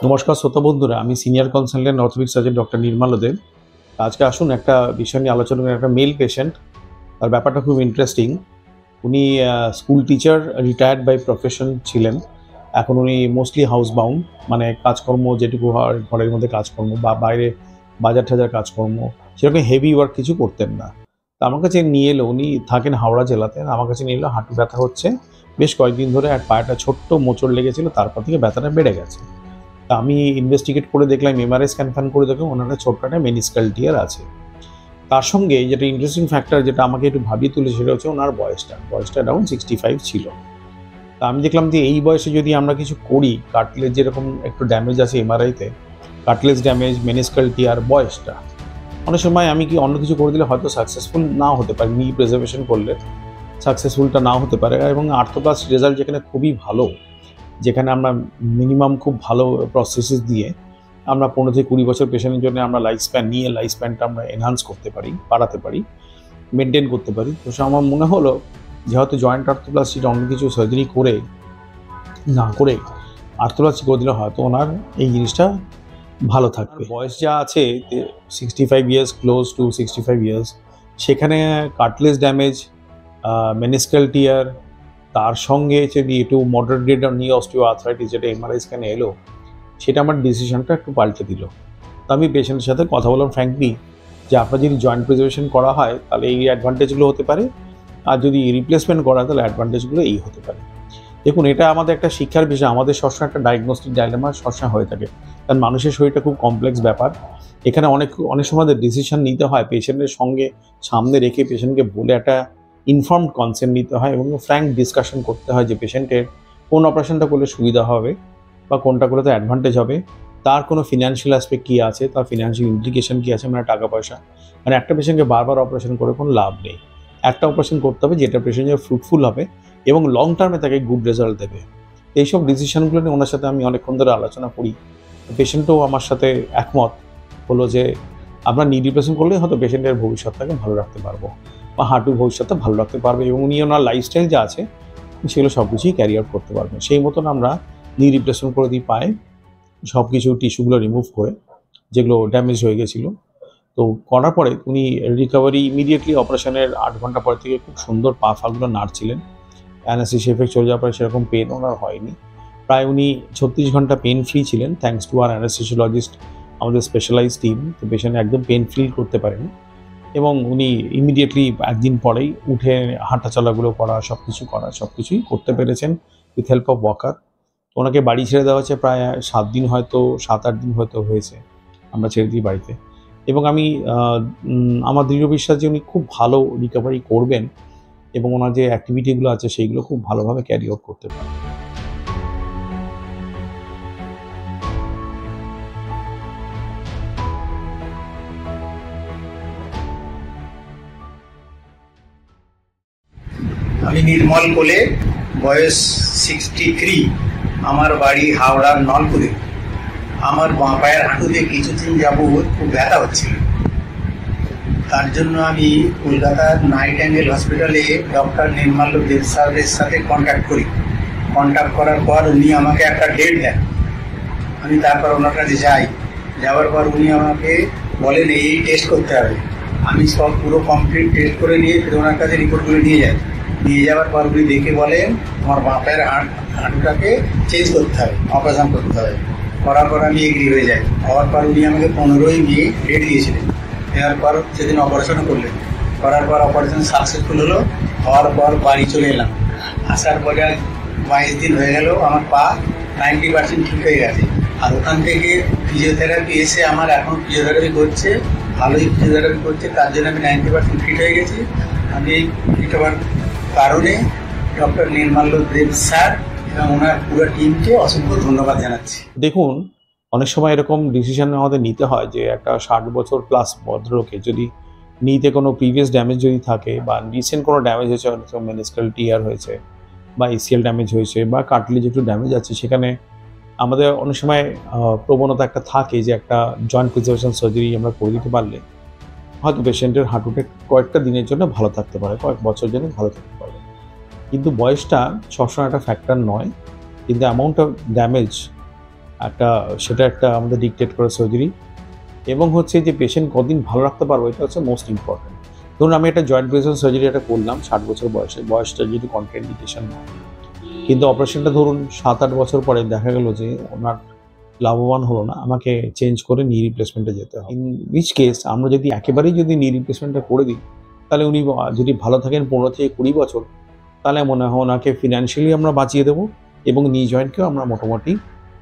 নমস্কার শ্রোতা বন্ধুরা, আমি senior consultant orthopaedic surgeon doctor Nirmal Deb. আজকে আসুন একটা বিষয় নিয়ে আলোচনা করি। একটা মেল পেশেন্ট, আর ব্যাপারটা খুব ইন্টারেস্টিং। উনি school teacher, retired by profession ছিলেন। এখন উনি মোস্টলি হাউস বাউন্ড, মানে কাজকর্ম যেটুকু হয় ঘরের মধ্যে কাজকর্ম বা বাইরে বাজার টাজার কাজকর্ম, সেরকম হেভি ওয়ার্ক কিছু করতেন না। তা আমার কাছে নিয়ে এলো, উনি থাকেন হাওড়া জেলাতে। আমার কাছে নিয়ে এলো হাঁটু ব্যথা হচ্ছে বেশ কয়েকদিন ধরে, আর পায়েটা ছোট্ট মোচড় লেগেছিল, তারপর থেকে ব্যথাটা বেড়ে গেছে। তা আমি ইনভেস্টিগেট করে দেখলাম, এমআরআই স্ক্যান ফ্যান করে দেখলাম ওনার ছোট্ট একটা মেনিস্কাল টিয়ার আছে। তার সঙ্গে যেটা ইন্টারেস্টিং ফ্যাক্টর, যেটা আমাকে একটু ভাবিয়ে তুলে, সেটা হচ্ছে ওনার বয়সটা অ্যারাউন্ড 65 ছিল। তা আমি দেখলাম যে এই বয়সে যদি আমরা কিছু করি, কার্টিলেজ যেরকম একটু ড্যামেজ আছে এমআরআইতে, কার্টিলেজ ড্যামেজ, মেনিস্কাল টিয়ার, বয়সটা অনেক সময় আমি কি অন্য কিছু করে দিলে হয়তো সাকসেসফুল নাও হতে পারে, নি প্রিজার্ভেশন করলে সাকসেসফুলটা নাও হতে পারে। এবং আর্থোপ্লাস্ট রেজাল্ট যেখানে খুবই ভালো, যেখানে আমরা মিনিমাম খুব ভালো প্রসেসেস দিয়ে আমরা 15 থেকে 20 বছর পেশেন্টের জন্য আমরা লাইফ স্প্যানটা আমরা এনহান্স করতে পারি, বাড়াতে পারি, মেনটেন করতে পারি। তো সে আমার মনে হলো যেহেতু জয়েন্ট আর্থোপ্লাস্টিটা অন্য কিছু সার্জারি করে না করে আর্থোপ্লাস্টি করে দিলে হয়তো ওনার এই জিনিসটা ভালো থাকবে। বয়স যা আছে 65 ইয়ার্স, ক্লোজ টু 65 ইয়ার্স, সেখানে কার্টিলেজ ড্যামেজ, মেনিস্কাল টিয়ার, তার সঙ্গে যদি একটু মডারেট গ্রেড নি অস্টিও আর্থ্রাইটিস, যেটা এমআরআই স্ক্যানে এলো, সেটা আমার ডিসিশনটা একটু পাল্টে দিল। তো আমি পেশেন্টের সাথে কথা বললাম ফ্র্যাঙ্কলি, যে আপনার যদি জয়েন্ট প্রিজার্ভেশন করা হয় তাহলে এই অ্যাডভান্টেজগুলো হতে পারে, আর যদি রিপ্লেসমেন্ট করা হয় তাহলে অ্যাডভান্টেজগুলো এই হতে পারে। দেখুন, এটা আমাদের একটা শিক্ষার বিষয়। আমাদের সবসময় একটা ডায়াগনস্টিক ডাইলেমা সবসময় হয়ে থাকে, কারণ মানুষের শরীরটা খুব কমপ্লেক্স ব্যাপার। এখানে অনেক সময় ডিসিশন নিতে হয় পেশেন্টের সঙ্গে সামনে রেখে, পেশেন্টকে বলে একটা ইনফর্মড কনসেন্ট নিতে হয় এবং ফ্র্যাঙ্ক ডিসকাশন করতে হয় যে পেশেন্টের কোন অপারেশনটা করলে সুবিধা হবে বা কোনটা করলে তো অ্যাডভান্টেজ হবে, তার কোনো ফিনান্সিয়াল অ্যাসপেক্ট কী আছে, তার ফিনান্সিয়াল ইমপ্লিকেশন কী আছে, মানে টাকা পয়সা। মানে একটা পেশেন্টকে বারবার অপারেশন করে কোনো লাভ নেই। একটা অপারেশন করতে হবে যেটা পেশেন্টের ফ্রুটফুল হবে এবং লং টার্মে তাকে গুড রেজাল্ট দেবে। এইসব ডিসিশনগুলো নিয়ে ওনার সাথে আমি অনেকক্ষণ ধরে আলোচনা করি। পেশেন্টও আমার সাথে একমত হলো যে আমরা নি রিপ্লেসমেন্ট করলে হয়তো পেশেন্টের ভবিষ্যৎটাকে ভালো রাখতে পারবো বা হাঁটুর ভবিষ্যৎটা ভালো রাখতে পারবে, এবং উনি ওনার লাইফস্টাইল যা আছে সেগুলো সব কিছুই ক্যারি আউট করতে পারবেন। সেই মতন আমরা নি রিপ্লেসমেন্ট করে দিই, পায়ে সব কিছু টিস্যুগুলো রিমুভ করে যেগুলো ড্যামেজ হয়ে গেছিলো। তো করার পরে উনি রিকভারি ইমিডিয়েটলি, অপারেশনের 8 ঘন্টা পর থেকে খুব সুন্দর পা ফাগুলো নাড়ছিলেন। অ্যানাস্থেসিয়া এফেক্ট চলে যাওয়ার পরে সেরকম পেন ওনার হয়নি। প্রায় উনি 36 ঘন্টা পেন ফ্রি ছিলেন, থ্যাঙ্কস টু আর অ্যানাস্থেসিওলজিস্ট, আমাদের স্পেশালাইজ টিম। তো পেশেন্ট একদম পেন ফিল করতে পারেন এবং উনি ইমিডিয়েটলি একদিন পরেই উঠে হাঁটা চলাগুলো করা, সব কিছুই করতে পেরেছেন উইথ হেল্প অফ ওয়াকার। তো ওনাকে বাড়ি ছেড়ে দেওয়া হচ্ছে প্রায় 7-8 দিন হয়তো হয়েছে আমরা ছেড়ে দিই বাড়িতে। এবং আমি আমার দৃঢ় বিশ্বাস যে উনি খুব ভালো রিকভারি করবেন এবং ওনার যে অ্যাক্টিভিটিগুলো আছে সেইগুলো খুব ভালোভাবে ক্যারি আউট করতে পারেন। আমি নির্মল কোলে, বয়স 63, আমার বাড়ি হাওড়ার নলপুরে। আমার বাঁ পায়ের হাঁটুতে কিছুদিন যাবৎ খুব ব্যথা হচ্ছিল। তার জন্য আমি কলকাতার নাইট অ্যাঙ্গেল হসপিটালে ডক্টর নির্মল দেব স্যারের সাথে কন্ট্যাক্ট করি। কন্ট্যাক্ট করার পর উনি আমাকে একটা ডেট দেন। আমি তারপর ওনার কাছে যাই। যাওয়ার পর উনি আমাকে বলেন এই টেস্ট করতে হবে। আমি সব পুরো কমপ্লিট টেস্ট করে নিয়ে ফিরে ওনার কাছে রিপোর্টগুলো নিয়ে যাই। নিয়ে যাওয়ার পর উনি দেখে বলেন আমার বাঁ পায়ের হাঁটুটাকে চেঞ্জ করতে হবে, অপারেশন করতে হবে। করার পর আমি এগ্রি হয়ে যাই। হওয়ার পর উনি আমাকে 15ই মে ডেট দিয়েছিলেন। দেওয়ার পর সেদিন অপারেশনও করলেন। করার পর অপারেশন সাকসেসফুল হলো। হওয়ার পর বাড়ি চলে এলাম। আসার পরে 22 দিন হয়ে গেল, আমার পা 90% ঠিক হয়ে গেছে। আর ওখান থেকে ফিজিওথেরাপি এসে আমার এখন ফিজিওথেরাপি করছে, ভালোই ফিজিওথেরাপি করছে। তার জন্য আমি 90% ফিট হয়ে গেছি। আমি এই ফিট হওয়ার কারণে ডক্টর নির্মল দেব স্যার এবং ওনার পুরো টিমকে অসংখ্য ধন্যবাদ জানাচ্ছি। দেখুন, অনেক সময় এরকম ডিসিশন আমাদের নিতে হয় যে একটা 60 বছর প্লাস ভদ্রলোকে যদি নিতে কোনো প্রিভিয়াস ড্যামেজ যদি থাকে বা রিসেন্ট কোনো ড্যামেজ হয়েছে, মেনিস্কাল টিয়ার হয়েছে বা এসিএল ড্যামেজ হয়েছে বা কার্টিলেজ একটু ড্যামেজ আছে, সেখানে আমাদের অনেক সময় প্রবণতা একটা থাকে যে একটা জয়েন্ট প্রিজার্ভেশন সার্জারি আমরা করে দিতে পারলে হয়তো পেশেন্টের হাঁটুটা কয়েকটা দিনের জন্য ভালো থাকতে পারে, কয়েক বছর জন্য ভালো থাকতে পারে। কিন্তু বয়সটা সবসময় একটা ফ্যাক্টর নয়, কিন্তু অ্যামাউন্ট অফ ড্যামেজ সেটা একটা আমাদের ডিকটেট করা সার্জারি, এবং হচ্ছে যে পেশেন্ট কদিন ভালো রাখতে পারবো এটা হচ্ছে মোস্ট ইম্পর্টেন্ট। ধরুন আমি একটা জয়েন্ট ব্রেসন সার্জারি এটা করলাম 60 বছর বয়সটা যদি কন্ট্রাইন্ডিকেশন হয়, কিন্তু অপারেশনটা ধরুন 7-8 বছর পরে দেখা গেল যে ওনার লাভবান হলো না, আমাকে চেঞ্জ করে নি রিপ্লেসমেন্টে যেতে হবে। ইন উইচ কেস আমরা যদি একেবারেই যদি নি রিপ্লেসমেন্টটা করে দিই, তাহলে উনি যদি ভালো থাকেন 15 থেকে 20 বছর, তাহলে মনে হয় ওনাকে ফিনান্সিয়ালি আমরা বাঁচিয়ে দেবো এবং নি জয়েন্টকেও আমরা মোটামুটি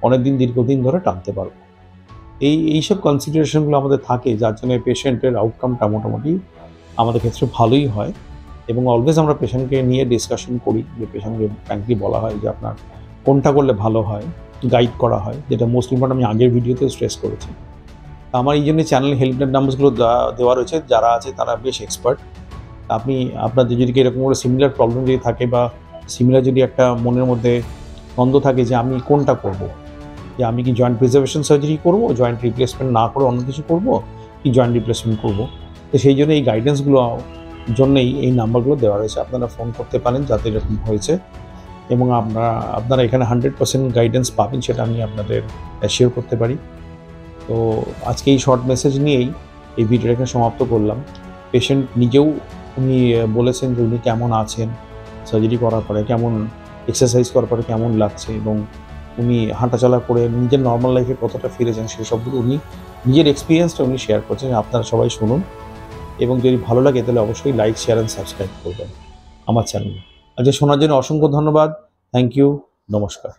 অনেকদিন দীর্ঘদিন ধরে টানতে পারবো। এইসব কনসিডারেশনগুলো আমাদের থাকে, যার জন্য পেশেন্টের আউটকামটা মোটামুটি আমাদের ক্ষেত্রে ভালোই হয়। এবং অলওয়েজ আমরা পেশেন্টকে নিয়ে ডিসকাশন করি, যে পেশেন্টকে ফ্র্যাঙ্কলি বলা হয় যে আপনার কোনটা করলে ভালো হয়, গাইড করা হয়, যেটা মোস্ট ইম্পর্টেন্ট আমি আগের ভিডিওতেও স্ট্রেস করেছি। আমার এই জন্য চ্যানেল হেল্পলাইন নাম্বারগুলো দেওয়া রয়েছে, যারা আছে তারা বেশ এক্সপার্ট। আপনি আপনাদের যদি এরকম করে সিমিলার প্রবলেম যদি থাকে বা সিমিলার যদি একটা মনের মধ্যে দ্বন্দ্ব থাকে যে আমি কোনটা করব, যে আমি কি জয়েন্ট প্রিজার্ভেশন সার্জারি করব, জয়েন্ট রিপ্লেসমেন্ট না করে অন্য কিছু করব, কি জয়েন্ট রিপ্লেসমেন্ট করব, তো সেই জন্য এই গাইডেন্সগুলো জন্যই এই নাম্বারগুলো দেওয়া রয়েছে। আপনারা ফোন করতে পারেন যাতে এরকম হয়েছে, এবং আপনারা এখানে 100% গাইডেন্স পাবেন, সেটা আমি আপনাদের অ্যাসিওর করতে পারি। তো আজকে এই শর্ট মেসেজ নিয়েই এই ভিডিওটা এখানে সমাপ্ত করলাম। পেশেন্ট নিজেও উনি বলেছেন যে উনি কেমন আছেন, সার্জারি করার পরে কেমন, এক্সারসাইজ করার পরে কেমন লাগছে, এবং উনি হাঁটাচলা করে নিজের নর্মাল লাইফে কতটা ফিরেছেন সেসবগুলো উনি নিজের এক্সপিরিয়েন্সটা উনি শেয়ার করছেন। আপনারা সবাই শুনুন, এবং যদি ভালো লাগে তাহলে অবশ্যই লাইক, শেয়ার অ্যান্ড সাবস্ক্রাইব করবেন আমার চ্যানেলে। আজকে শোনার জন্য অসংখ্য ধন্যবাদ। থ্যাংক ইউ, নমস্কার।